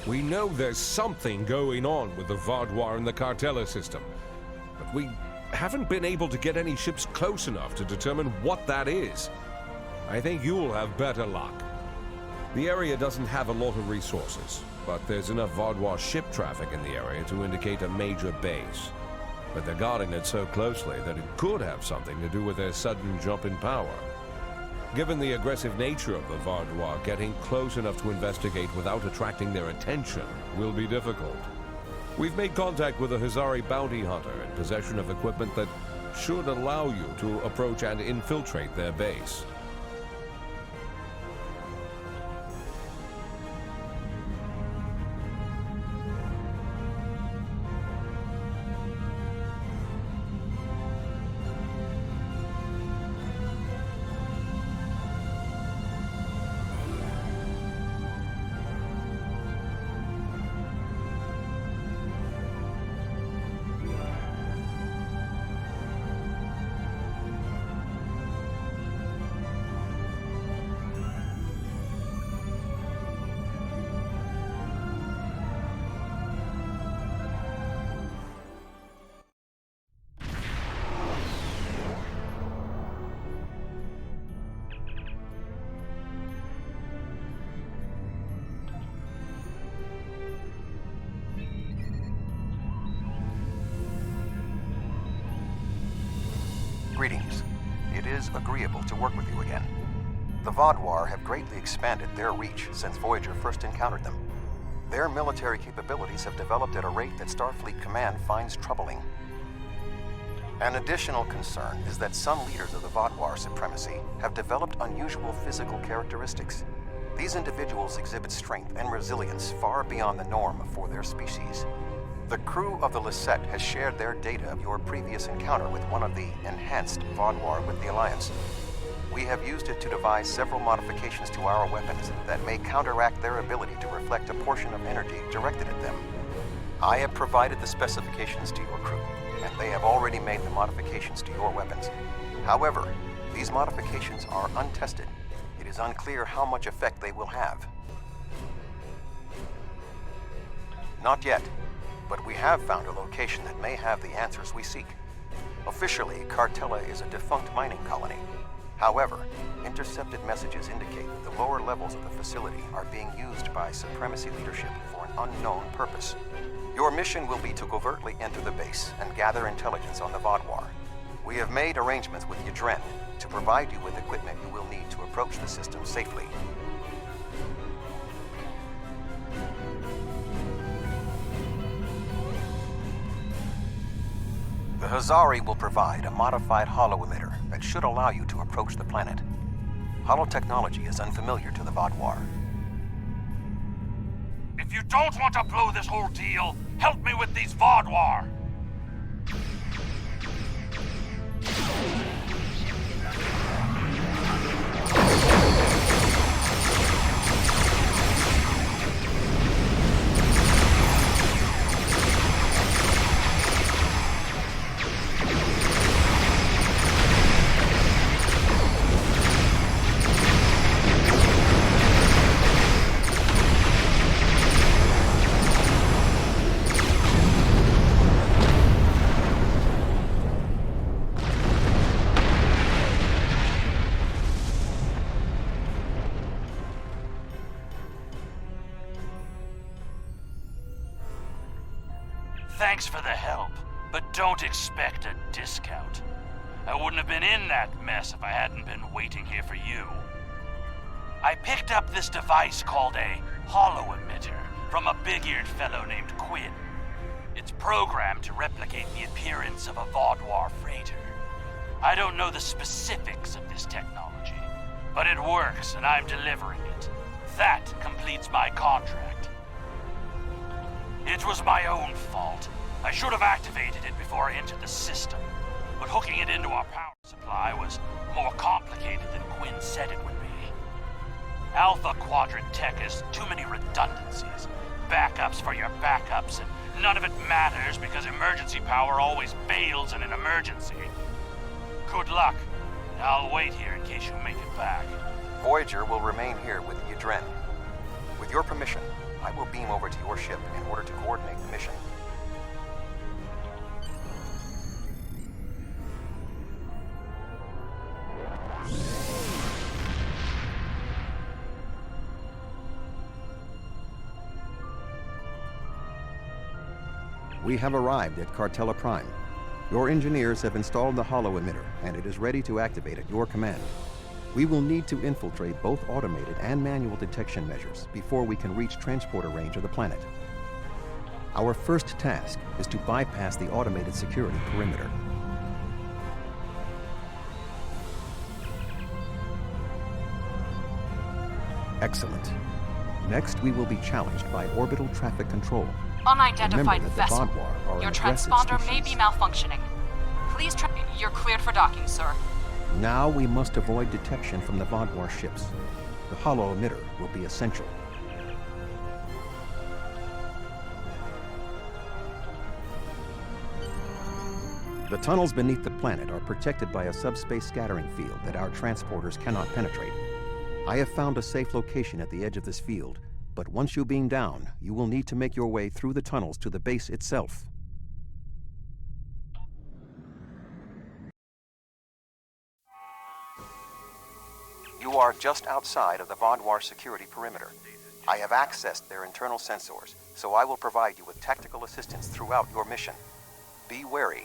We know there's something going on with the Vaadwaur and the Cartella system, but we haven't been able to get any ships close enough to determine what that is. I think you'll have better luck. The area doesn't have a lot of resources, but there's enough Vaadwaur ship traffic in the area to indicate a major base. But they're guarding it so closely that it could have something to do with their sudden jump in power. Given the aggressive nature of the Vaadwaur, getting close enough to investigate without attracting their attention will be difficult. We've made contact with a Huzari bounty hunter in possession of equipment that should allow you to approach and infiltrate their base. Greetings. It is agreeable to work with you again. The Vaadwaur have greatly expanded their reach since Voyager first encountered them. Their military capabilities have developed at a rate that Starfleet Command finds troubling. An additional concern is that some leaders of the Vaadwaur supremacy have developed unusual physical characteristics. These individuals exhibit strength and resilience far beyond the norm for their species. The crew of the Deceit has shared their data of your previous encounter with one of the enhanced Vaadwaur with the Alliance. We have used it to devise several modifications to our weapons that may counteract their ability to reflect a portion of energy directed at them. I have provided the specifications to your crew, and they have already made the modifications to your weapons. However, these modifications are untested. It is unclear how much effect they will have. Not yet. But we have found a location that may have the answers we seek. Officially, Cartella is a defunct mining colony. However, intercepted messages indicate that the lower levels of the facility are being used by Supremacy leadership for an unknown purpose. Your mission will be to covertly enter the base and gather intelligence on the Vaadwaur. We have made arrangements with Yadren to provide you with equipment you will need to approach the system safely. The Huzari will provide a modified holo-emitter that should allow you to approach the planet. Holotechnology is unfamiliar to the Vaadwaur. If you don't want to blow this whole deal, help me with these Vaadwaur! Thanks for the help, but don't expect a discount. I wouldn't have been in that mess if I hadn't been waiting here for you. I picked up this device called a holo-emitter from a big-eared fellow named Quinn. It's programmed to replicate the appearance of a Vaadwaur freighter. I don't know the specifics of this technology, but it works and I'm delivering it. That completes my contract. It was my own fault. I should have activated it before I entered the system, but hooking it into our power supply was more complicated than Quinn said it would be. Alpha Quadrant tech has too many redundancies, backups for your backups, and none of it matters because emergency power always bails in an emergency. Good luck. I'll wait here in case you make it back. Voyager will remain here with Yadren. With your permission, I will beam over to your ship in order to coordinate the mission. We have arrived at Cartella Prime. Your engineers have installed the holo emitter, and it is ready to activate at your command. We will need to infiltrate both automated and manual detection measures before we can reach transporter range of the planet. Our first task is to bypass the automated security perimeter. Excellent. Next, we will be challenged by orbital traffic control. Unidentified vessel. Your Your transponder may be malfunctioning. Please try. You're cleared for docking, sir. Now we must avoid detection from the Vaadwaur ships. The holo emitter will be essential. The tunnels beneath the planet are protected by a subspace scattering field that our transporters cannot penetrate. I have found a safe location at the edge of this field, but once you beam down, you will need to make your way through the tunnels to the base itself. You are just outside of the Vaadwaur security perimeter. I have accessed their internal sensors, so I will provide you with tactical assistance throughout your mission. Be wary.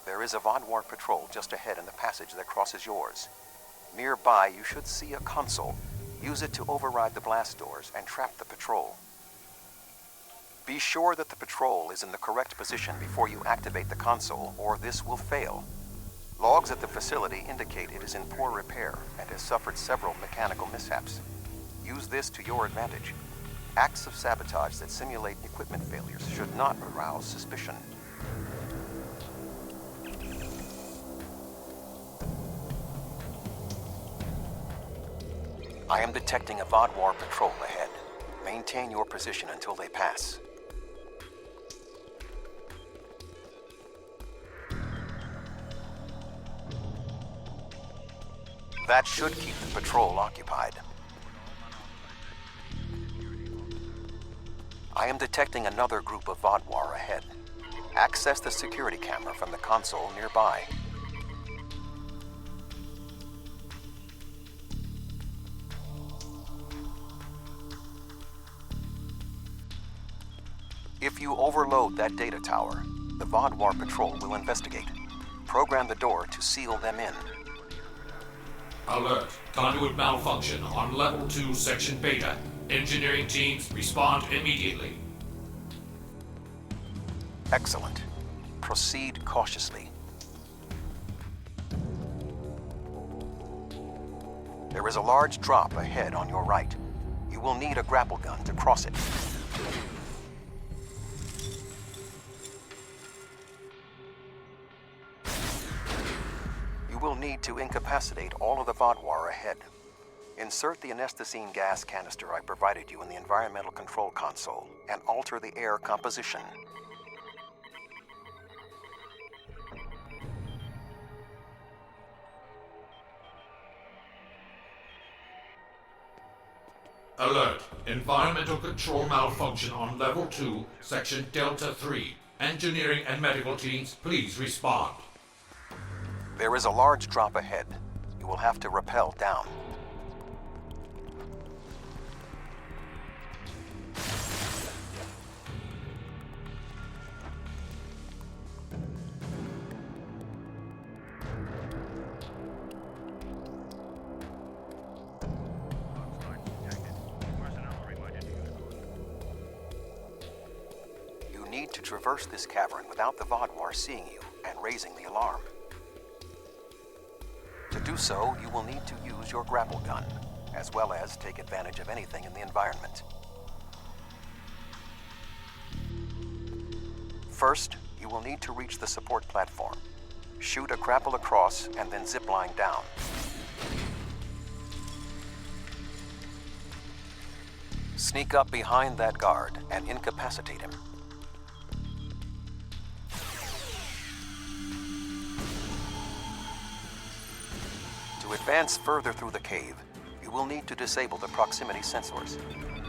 There is a Vaadwaur patrol just ahead in the passage that crosses yours. Nearby, you should see a console. Use it to override the blast doors and trap the patrol. Be sure that the patrol is in the correct position before you activate the console, or this will fail. Logs at the facility indicate it is in poor repair and has suffered several mechanical mishaps. Use this to your advantage. Acts of sabotage that simulate equipment failures should not arouse suspicion. I am detecting a Vaadwaur patrol ahead. Maintain your position until they pass. That should keep the patrol occupied. I am detecting another group of Vaadwaur ahead. Access the security camera from the console nearby. If you overload that data tower, the Vaadwaur patrol will investigate. Program the door to seal them in. Alert. Conduit malfunction on Level 2, Section Beta. Engineering teams respond immediately. Excellent. Proceed cautiously. There is a large drop ahead on your right. You will need a grapple gun to cross it. You will need to incapacitate all of the Vaadwaur ahead. Insert the anesthetine gas canister I provided you in the environmental control console and alter the air composition. Alert. Environmental control malfunction on Level 2, Section Delta 3. Engineering and medical teams, please respond. There is a large drop ahead. You will have to rappel down. You need to traverse this cavern without the Vaadwaur seeing you and raising the alarm. To do so, you will need to use your grapple gun, as well as take advantage of anything in the environment. First, you will need to reach the support platform. Shoot a grapple across and then zipline down. Sneak up behind that guard and incapacitate him. To advance further through the cave, you will need to disable the proximity sensors.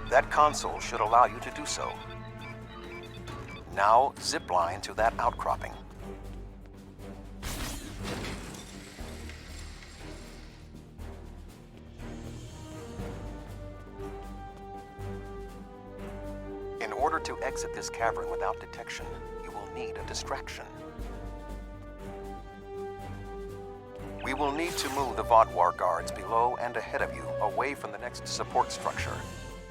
That console should allow you to do so. Now, zip line to that outcropping. In order to exit this cavern without detection, you will need a distraction. We will need to move the Vaadwaur guards below and ahead of you, away from the next support structure.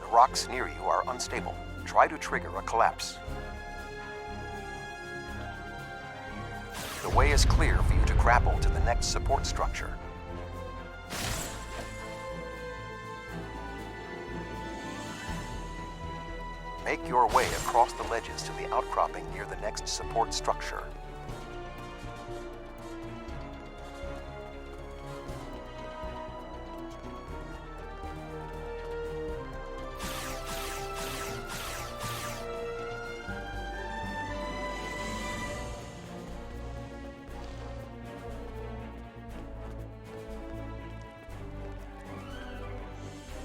The rocks near you are unstable. Try to trigger a collapse. The way is clear for you to grapple to the next support structure. Make your way across the ledges to the outcropping near the next support structure.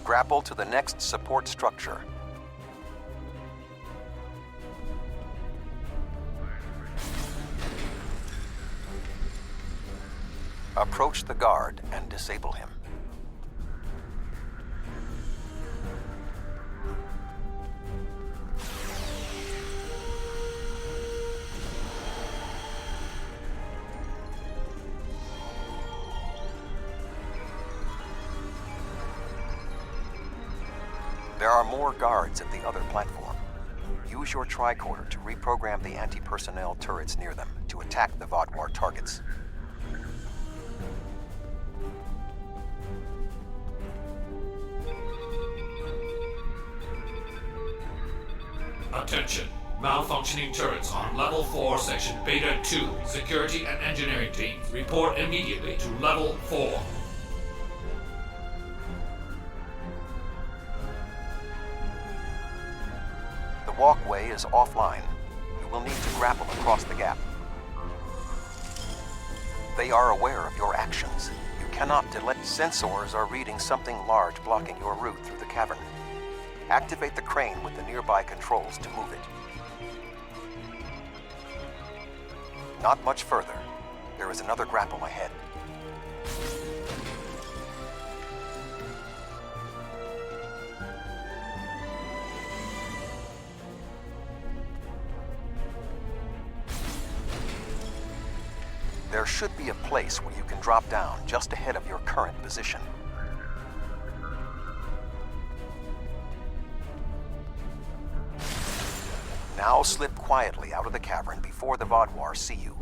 Grapple to the next support structure. Approach the guard and disable him. There are more guards at the other platform. Use your tricorder to reprogram the anti-personnel turrets near them to attack the Vaadwaur targets. Attention. Malfunctioning turrets on Level 4, Section Beta 2. Security and engineering teams, report immediately to Level 4. The walkway is offline. You will need to grapple across the gap. They are aware of your actions. You cannot delay. Sensors are reading something large blocking your route through the cavern. Activate the crane with the nearby controls to move it. Not much further. There is another grapple ahead. There should be a place where you can drop down just ahead of your current position. Now slip quietly out of the cavern before the Vaadwaur see you.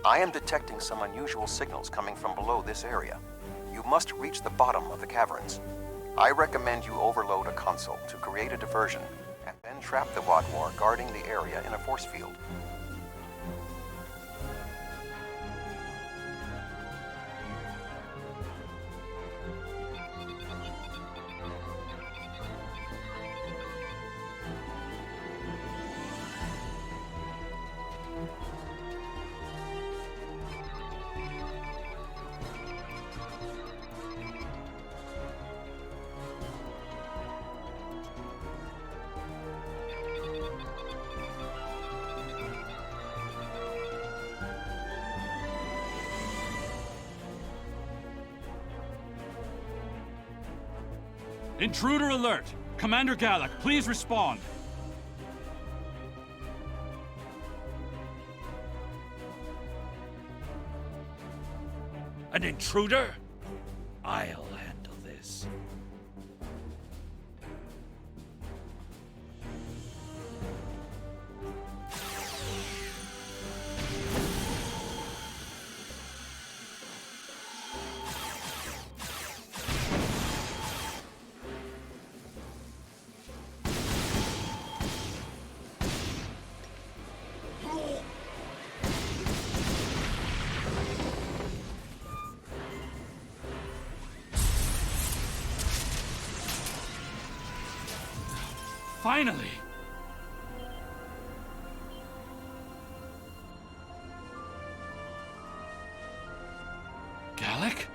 I am detecting some unusual signals coming from below this area. You must reach the bottom of the caverns. I recommend you overload a console to create a diversion, and then trap the Vaadwaur guarding the area in a force field. Intruder alert! Commander Gallic, please respond. An intruder? I'll handle this. Finally! Galak?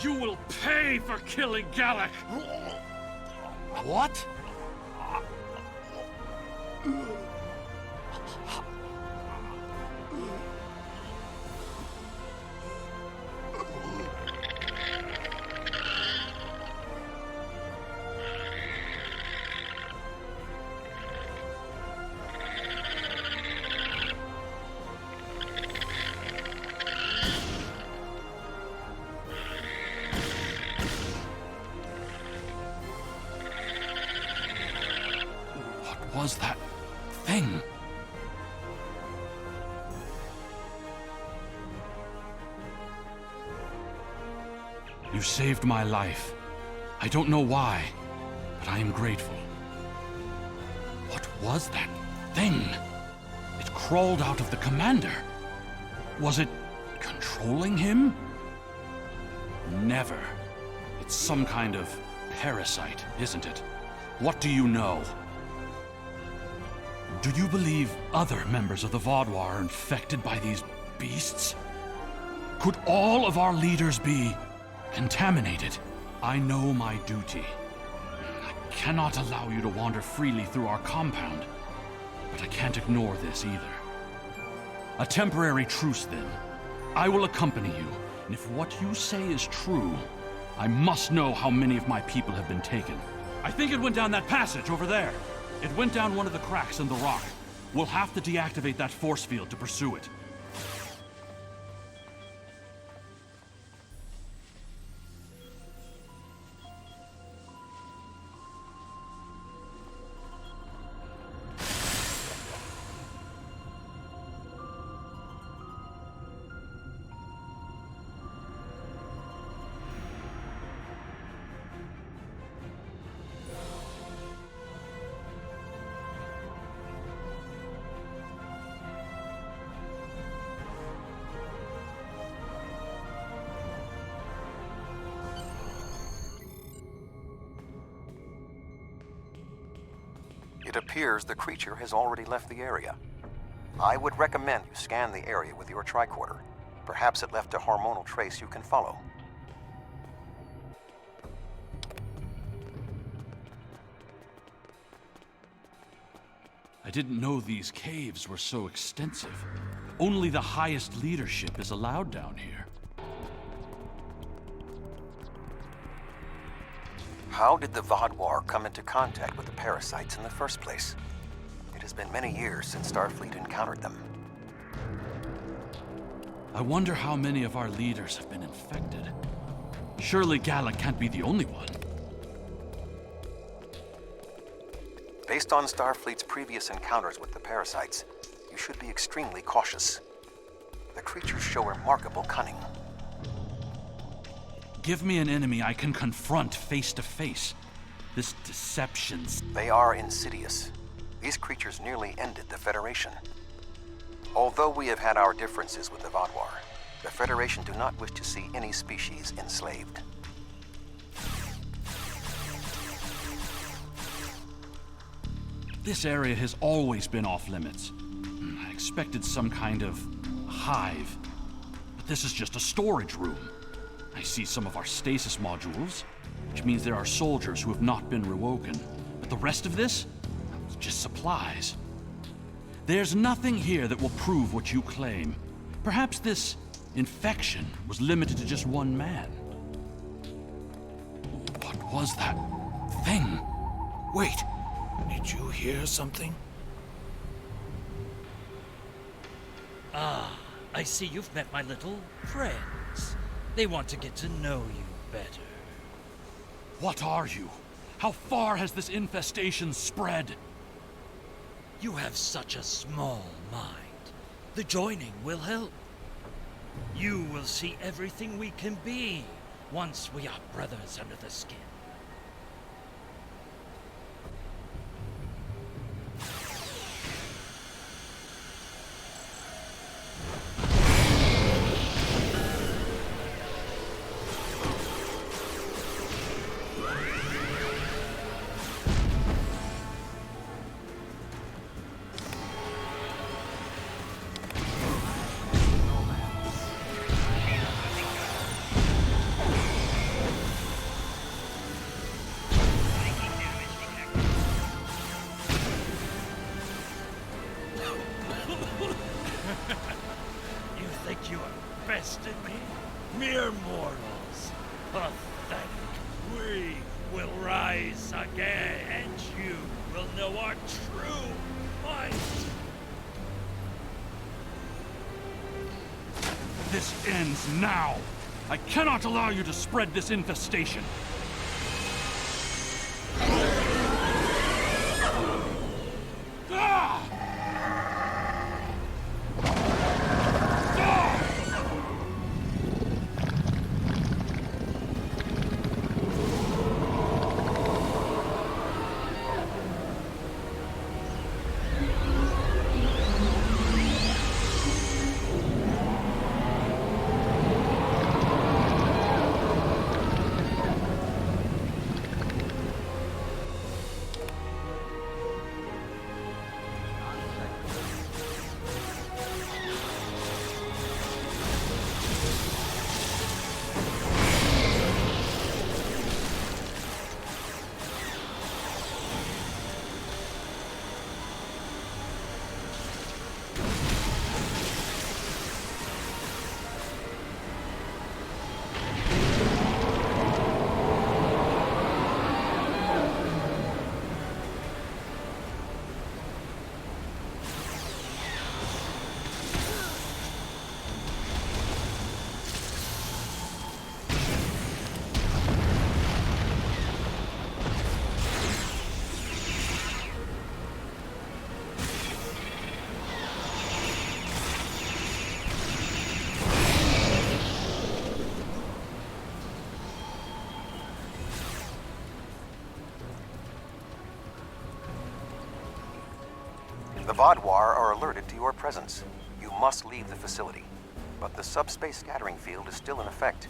You will pay for killing Galak! What? What was that thing? You saved my life. I don't know why, but I am grateful. What was that thing? It crawled out of the commander. Was it controlling him? Never. It's some kind of parasite, isn't it? What do you know? Do you believe other members of the Vaadwaur are infected by these beasts? Could all of our leaders be contaminated? I know my duty. I cannot allow you to wander freely through our compound, but I can't ignore this either. A temporary truce, then. I will accompany you, and if what you say is true, I must know how many of my people have been taken. I think it went down that passage over there. It went down one of the cracks in the rock. We'll have to deactivate that force field to pursue it. It appears the creature has already left the area. I would recommend you scan the area with your tricorder. Perhaps it left a hormonal trace you can follow. I didn't know these caves were so extensive. Only the highest leadership is allowed down here. How did the Vaadwaur come into contact with the parasites in the first place? It has been many years since Starfleet encountered them. I wonder how many of our leaders have been infected. Surely Galak can't be the only one. Based on Starfleet's previous encounters with the parasites, you should be extremely cautious. The creatures show remarkable cunning. Give me an enemy I can confront face to face. This deception's... They are insidious. These creatures nearly ended the Federation. Although we have had our differences with the Vaadwaur, the Federation do not wish to see any species enslaved. This area has always been off limits. I expected some kind of hive, but this is just a storage room. I see some of our stasis modules, which means there are soldiers who have not been rewoken. But the rest of this? It's just supplies. There's nothing here that will prove what you claim. Perhaps this infection was limited to just one man. What was that thing? Wait, did you hear something? Ah, I see you've met my little friends. They want to get to know you better. What are you? How far has this infestation spread? You have such a small mind. The joining will help. You will see everything we can be once we are brothers under the skin. Pathetic. We will rise again, and you will know our true might. This ends now. I cannot allow you to spread this infestation. Ah! The Vaadwaur are alerted to your presence. You must leave the facility. But the subspace scattering field is still in effect.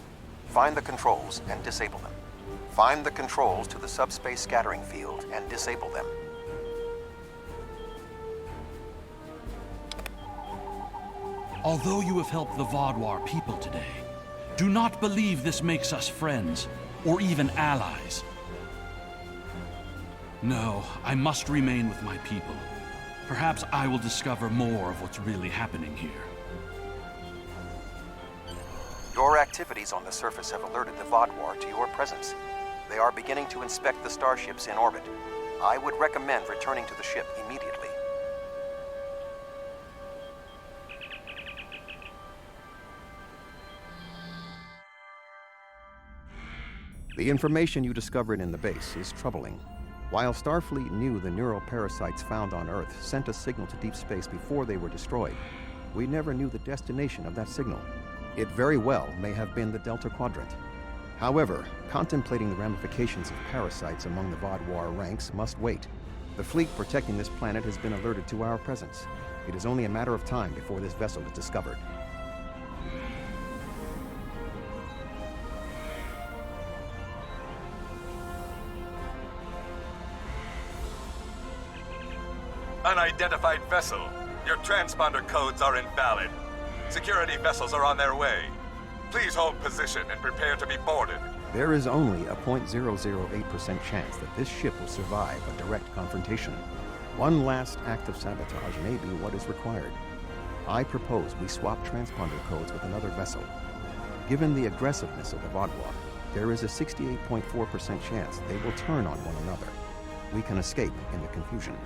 Find the controls and disable them. Find the controls to the subspace scattering field and disable them. Although you have helped the Vaadwaur people today, do not believe this makes us friends, or even allies. No, I must remain with my people. Perhaps I will discover more of what's really happening here. Your activities on the surface have alerted the Vaadwaur to your presence. They are beginning to inspect the starships in orbit. I would recommend returning to the ship immediately. The information you discovered in the base is troubling. While Starfleet knew the neural parasites found on Earth sent a signal to deep space before they were destroyed, we never knew the destination of that signal. It very well may have been the Delta Quadrant. However, contemplating the ramifications of parasites among the Vaadwaur ranks must wait. The fleet protecting this planet has been alerted to our presence. It is only a matter of time before this vessel is discovered. Unidentified vessel. Your transponder codes are invalid. Security vessels are on their way. Please hold position and prepare to be boarded. There is only a 0.008% chance that this ship will survive a direct confrontation. One last act of sabotage may be what is required. I propose we swap transponder codes with another vessel. Given the aggressiveness of the Vaadwaur, there is a 68.4% chance they will turn on one another. We can escape in the confusion.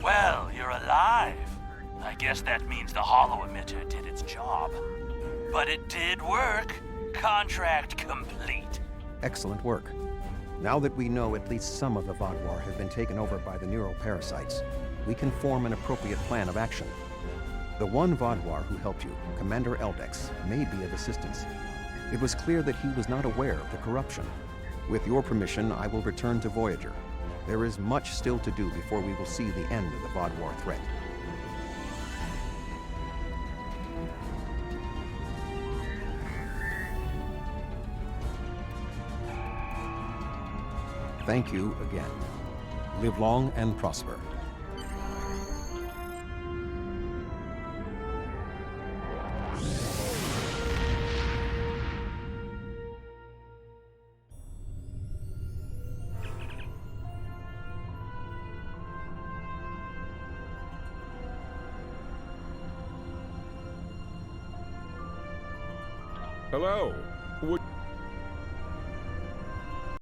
Well, you're alive. I guess that means the holo emitter did its job. But it did work. Contract complete. Excellent work. Now that we know at least some of the Vaadwaur have been taken over by the neural parasites, we can form an appropriate plan of action. The one Vaadwaur who helped you, Commander Eldex, may be of assistance. It was clear that he was not aware of the corruption. With your permission, I will return to Voyager. There is much still to do before we will see the end of the Vaadwaur threat. thank you again. Live long and prosper. Hello.